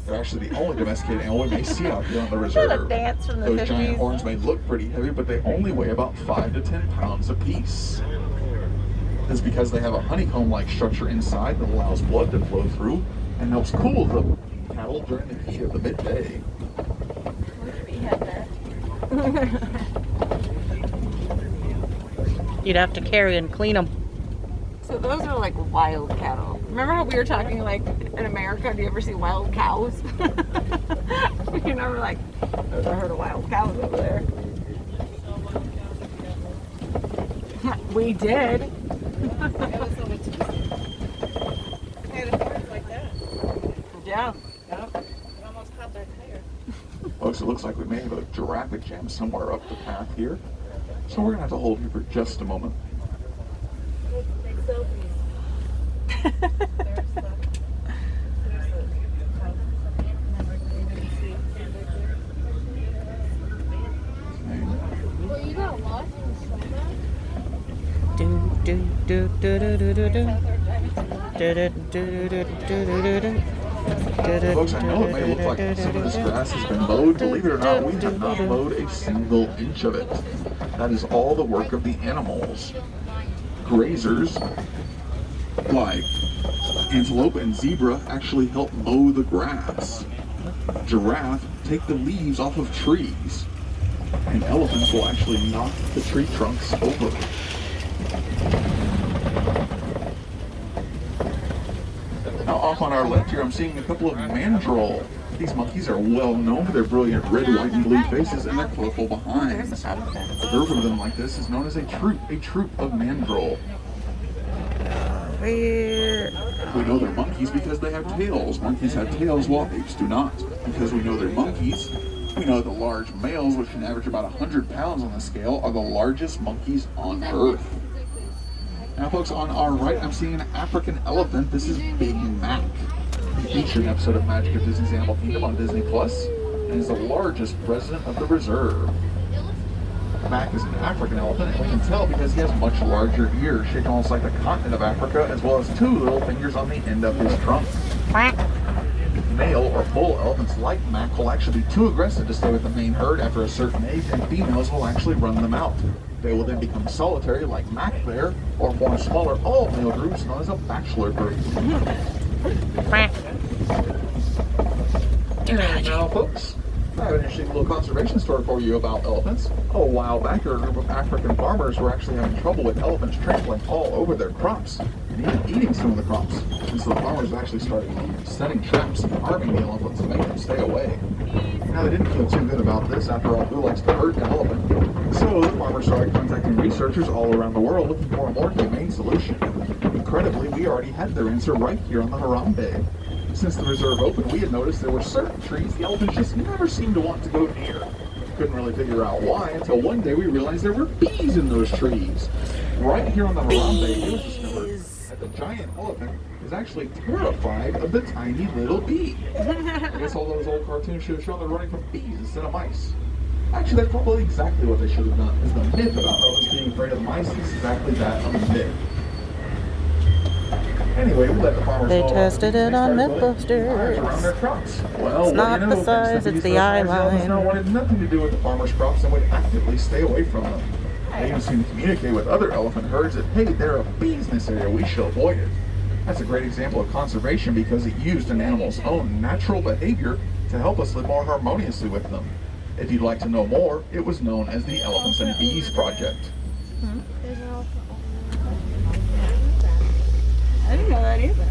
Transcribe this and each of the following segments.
They're actually the only domesticated animal we may see out here on the reserve. Dance from the Those 50s. giant horns may look pretty heavy, but they only weigh about 5 to 10 pounds apiece. This is because they have a honeycomb-like structure inside that allows blood to flow through and helps cool the cattle during the heat of the midday. You'd have to carry and clean them. So those are like wild cattle. Remember how we were talking like in America, do you ever see wild cows? You never like, there's a herd of wild cows over there. We did. Yeah. It almost caught their tire. Folks, it looks like we may have a giraffe jam somewhere up the path here. So we're going to have to hold you for just a moment. Well, you got lost in the summer? Folks, I know it may look like some of this grass has been mowed. Believe it or not, we have not mowed a single inch of it. That is all the work of the animals. Grazers, like antelope and zebra, actually help mow the grass. Giraffe take the leaves off of trees. And elephants will actually knock the tree trunks over. Now off on our left here, I'm seeing a couple of mandrill. These monkeys are well known for their brilliant red, white, and blue faces and their colorful behinds. A group of them like this is known as a troop of mandrill. We know they're monkeys because they have tails. Monkeys have tails while apes do not. Because we know they're monkeys, we know the large males, which can average about 100 pounds on the scale, are the largest monkeys on Earth. Now folks, on our right, I'm seeing an African elephant. This is Big Mac. He featured an episode of Magic of Disney's Animal Kingdom on Disney Plus, and is the largest resident of the reserve. Mac is an African elephant, and we can tell because he has much larger ears, shaped almost like the continent of Africa, as well as 2 little fingers on the end of his trunk. Male or bull elephants like Mac will actually be too aggressive to stay with the main herd after a certain age, and females will actually run them out. They will then become solitary like Mac Bear, or form smaller all-male groups known as a bachelor group. And now folks, I have an interesting little conservation story for you about elephants. A while back, a group of African farmers were actually having trouble with elephants trampling all over their crops, and even eating some of the crops. And so the farmers actually started setting traps and harming the elephants to make them stay away. Now they didn't feel too good about this. After all, who likes to hurt an elephant? So the farmers started contacting researchers all around the world looking for a more humane solution. Incredibly, we already had their answer right here on the Harambe. Since the reserve opened, we had noticed there were certain trees the elephants just never seemed to want to go near. Couldn't really figure out why until one day we realized there were bees in those trees. Right here on the Harambe, it was discovered that the giant elephant is actually terrified of the tiny little bee. I guess all those old cartoons should have shown they're running from bees instead of mice. Actually, that's probably exactly what they should have done. Is the myth about elephants being afraid of mice is exactly that, a myth. Anyway, we let the farmers They tested it on Mythbusters. around their crops. Well, It's not the size, it's the eye line. Now wanted nothing to do with the farmers' crops and would actively stay away from them. They even seem to communicate with other elephant herds that, hey, there are bees in this area, we should avoid it. That's a great example of conservation because it used an animal's own natural behavior to help us live more harmoniously with them. If you'd like to know more, it was known as the Elephants and Bees Project. I didn't know that either.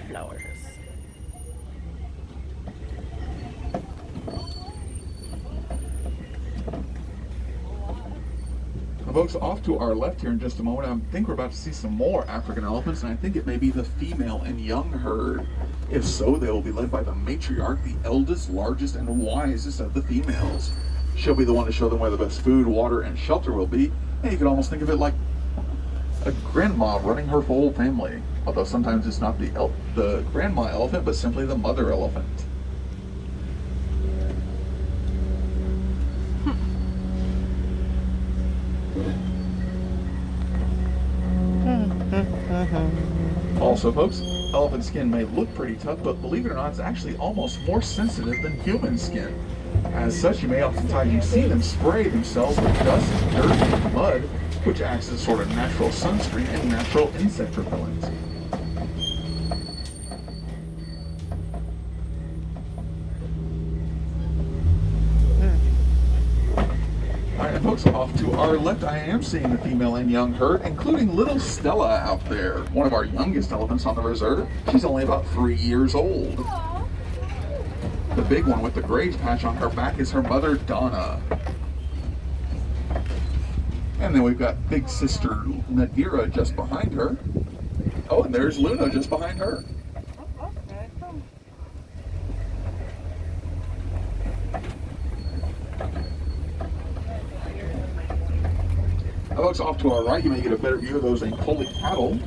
Flowers. Folks, off to our left here in just a moment, I think we're about to see some more African elephants, and I think it may be the female and young herd. If so, they will be led by the matriarch, the eldest, largest, and wisest of the females. She'll be the one to show them where the best food, water, and shelter will be, and you can almost think of it like a grandma running her whole family. Although sometimes it's not the grandma elephant, but simply the mother elephant. Also, folks, elephant skin may look pretty tough, but believe it or not, it's actually almost more sensitive than human skin. As such, you may oftentimes see them spray themselves with dust, dirt, and mud, which acts as a sort of natural sunscreen and natural insect repellent. Alright, folks, off to our left, I am seeing the female and young herd, including little Stella out there, one of our youngest elephants on the reserve. She's only about 3 years old. The big one with the graze patch on her back is her mother, Donna. And then we've got big sister Nadira just behind her. Oh, and there's Luna just behind her. Now, folks, off to our right, you may get a better view of those Ankoli cattle.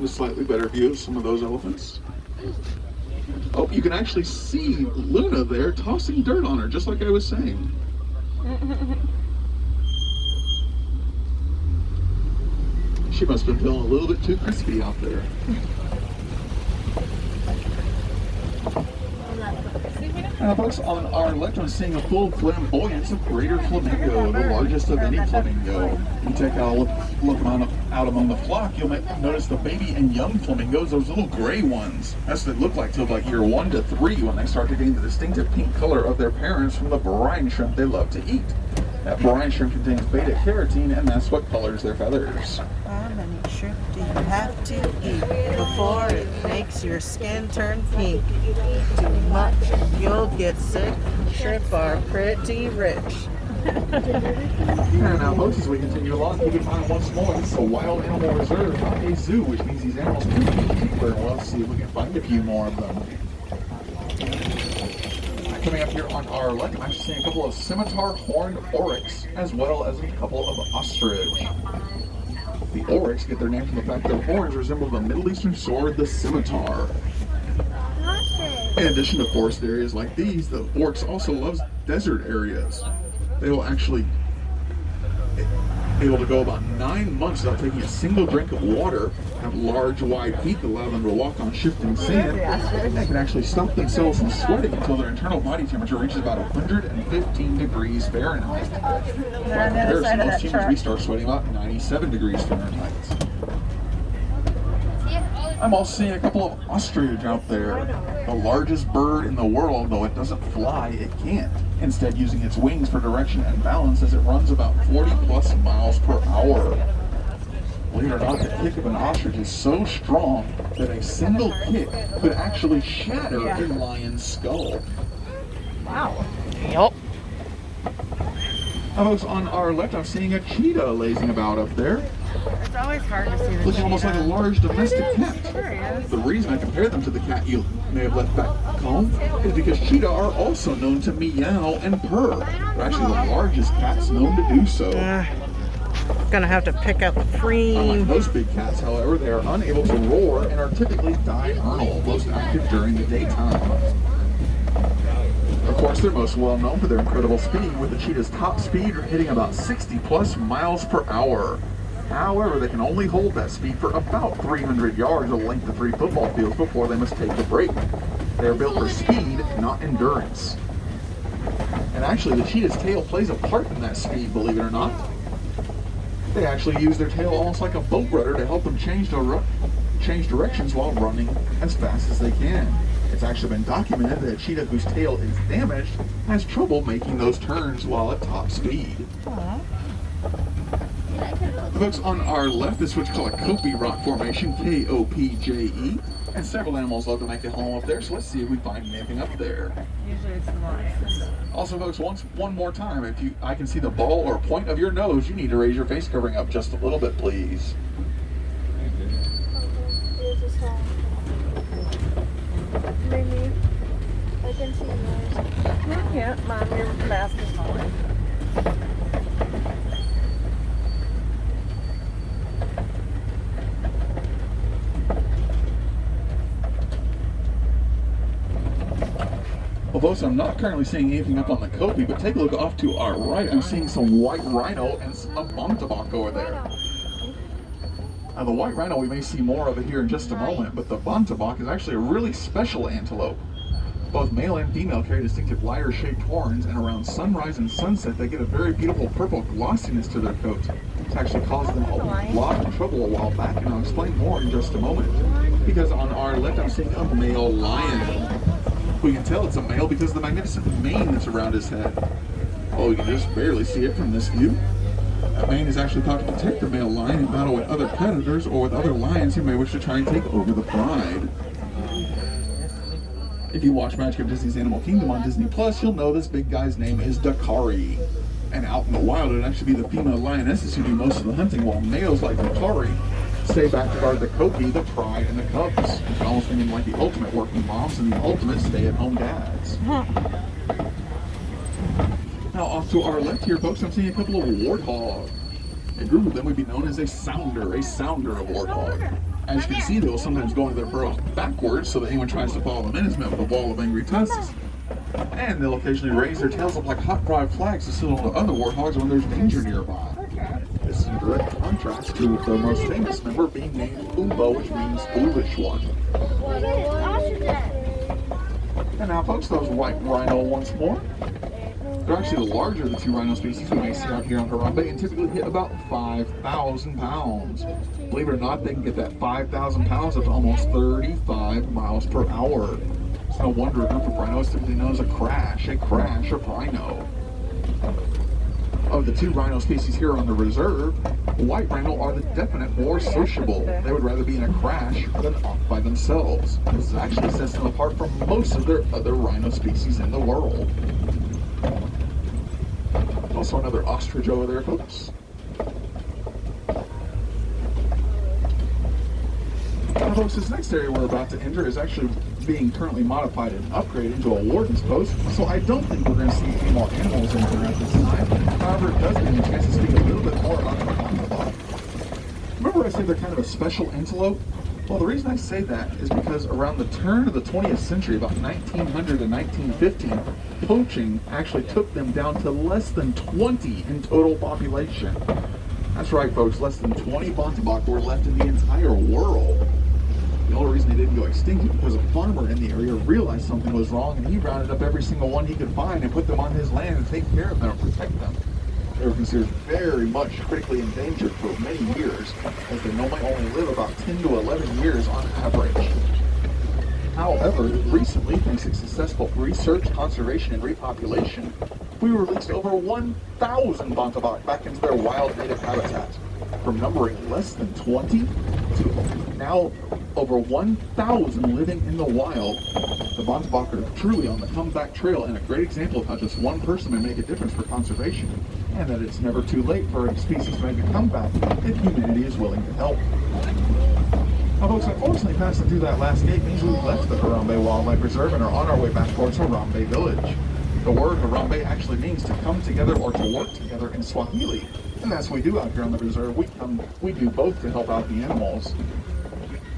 A slightly better view of some of those elephants. Oh, you can actually see Luna there tossing dirt on her, just like I was saying. She must have been feeling a little bit too crispy out there. Now, folks, on our left, I'm seeing a full flamboyance of greater flamingo, the largest of any flamingo. You take a look out among the flock, you'll notice the baby and young flamingos, those little gray ones. That's what they look like till like year 1 to 3 when they start to gain the distinctive pink color of their parents from the brine shrimp they love to eat. That brine shrimp contains beta carotene, and that's what colors their feathers. How many shrimp do you have to eat before it makes your skin turn pink? Too much, you'll get sick. Shrimp are pretty rich. And now, folks, as we continue along, keep in mind once more, this is a wild animal reserve, not a zoo, which means these animals could be anywhere. Well, let's see if we can find a few more of them. Coming up here on our left, I'm actually seeing a couple of scimitar horned oryx, as well as a couple of ostrich. The oryx get their name from the fact their horns resemble the Middle Eastern sword, the scimitar. In addition to forest areas like these, the oryx also loves desert areas. They will actually be able to go about 9 months without taking a single drink of water, have large, wide feet that allow them to walk on shifting sand, and they can actually stop themselves from sweating until their internal body temperature reaches about 115 degrees Fahrenheit. By comparison, most humans, we start sweating about 97 degrees Fahrenheit. I'm also seeing a couple of ostrich out there. The largest bird in the world, though it doesn't fly, it can't. Instead, using its wings for direction and balance as it runs about 40 plus miles per hour. Believe it or not, the kick of an ostrich is so strong that a single kick could actually shatter a lion's skull. Wow. Yup. Now, folks, on our left, I'm seeing a cheetah lazing about up there. It's always hard to see the Looking almost like a large domestic cat. There he is. The reason I compare them to the cat you may have left back home is because cheetah are also known to meow and purr. They're actually the largest cats known to do so. Gonna have to pick up Unlike cream. most big cats, however, they are unable to roar and are typically diurnal, most active during the daytime. Of course, they're most well known for their incredible speed, with the cheetah's top speed hitting about 60 plus miles per hour. However, they can only hold that speed for about 300 yards, the length of 3 football fields, before they must take a break. They are built for speed, not endurance. And actually, the cheetah's tail plays a part in that speed, believe it or not. They actually use their tail almost like a boat rudder to help them change directions while running as fast as they can. It's actually been documented that a cheetah whose tail is damaged has trouble making those turns while at top speed. The folks on our left is what's called a Kopi rock formation, K-O-P-J-E, and several animals love to make a home up there, so let's see if we find anything up there. Usually it's nice. Also, folks, one more time, if I can see the ball or point of your nose, you need to raise your face covering up just a little bit, please. Maybe I can see yours. You can't, Mom, your mask is falling. Although I'm not currently seeing anything up on the Kopi, but take a look off to our right. I'm seeing some white rhino and a bontebok over there. Now the white rhino, we may see more of it here in just a moment, but the bontebok is actually a really special antelope. Both male and female carry distinctive lyre-shaped horns, and around sunrise and sunset they get a very beautiful purple glossiness to their coat. It's actually caused them a lot of trouble a while back, and I'll explain more in just a moment. Because on our left I'm seeing a male lion. We can tell it's a male because of the magnificent mane that's around his head. Oh, you can just barely see it from this view. That mane is actually thought to protect the male lion in battle with other predators or with other lions who may wish to try and take over the pride. If you watch Magic of Disney's Animal Kingdom on Disney Plus, you'll know this big guy's name is Dakari. And out in the wild, it'd actually be the female lionesses who do most of the hunting, while males like Dakari stay back to guard the Kopi, the pride, and the cubs. You can almost think of them like the ultimate working moms and the ultimate stay-at-home dads. Now off to our left here, folks, I'm seeing a couple of warthog. A group of them would be known as a sounder of warthog. As you can see, they will sometimes go into their burrows backwards so that anyone tries to follow them in is met with a wall of angry tusks. And they'll occasionally raise their tails up like hot pride flags to signal to other warthogs when there's danger nearby. This is in direct contrast to the most famous member being named Umbo, which means foolish one. And now, folks, those white rhino once more. They're actually the larger of the two rhino species we may see out here on Harambe and typically hit about 5,000 pounds. Believe it or not, they can get that 5,000 pounds up to almost 35 miles per hour. It's no wonder a group of rhinos is typically known as a crash of rhino. Of the two rhino species here on the reserve, white rhino are the definite more sociable. They would rather be in a crash than off by themselves. This actually sets them apart from most of their other rhino species in the world. Also another ostrich over there, folks. Now, folks, this next area we're about to enter is actually being currently modified and upgraded into a warden's post, so I don't think we're going to see any more animals in here at this time. However, it does give me a chance to speak a little bit more about the bontebok. Remember I said they're kind of a special antelope? Well, the reason I say that is because around the turn of the 20th century, about 1900 to 1915, poaching actually took them down to less than 20 in total population. That's right, folks, less than 20 bontebok were left in the entire world. The only reason they didn't go extinct is because a farmer in the area realized something was wrong, and he rounded up every single one he could find and put them on his land to take care of them and protect them. They were considered very much critically endangered for many years, as they normally only live about 10 to 11 years on average. However, recently, thanks to successful research, conservation, and repopulation, we released over 1,000 bontebok back into their wild native habitat. From numbering less than 20 to now over 1,000 living in the wild, the bontebok are truly on the comeback trail and a great example of how just one person may make a difference for conservation, and that it's never too late for a species to make a comeback if humanity is willing to help. Now, folks, unfortunately, passing through that last gate means we've left the Harambe Wildlife Reserve and are on our way back towards Harambe Village. The word Harambe actually means to come together or to work together in Swahili. And that's what we do out here on the reserve. We do both to help out the animals.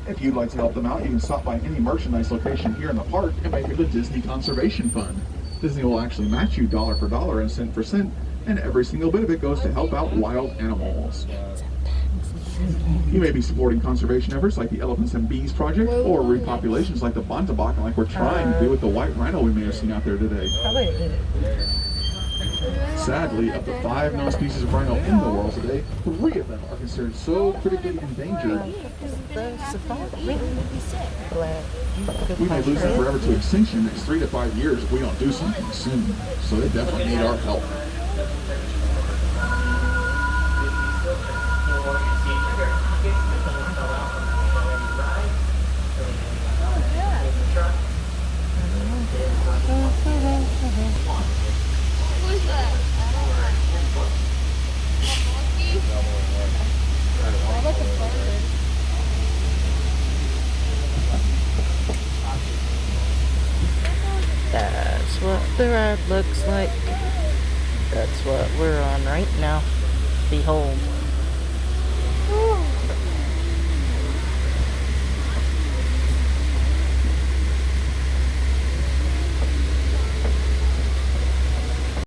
If you'd like to help them out, you can stop by any merchandise location here in the park and make it a Disney Conservation Fund. Disney will actually match you dollar for dollar and cent for cent, and every single bit of it goes to help out wild animals. You may be supporting conservation efforts like the Elephants and Bees Project, or repopulations like the bontebok, like we're trying to do with the white rhino we may have seen out there today. Sadly, of the 5 known species of rhino in the world today, 3 of them are considered so critically endangered we may lose them forever to extinction in the next 3 to 5 years if we don't do something soon. So they definitely need our help. Who's that? I like a bird. That's what the ride looks like. That's what we're on right now. Behold.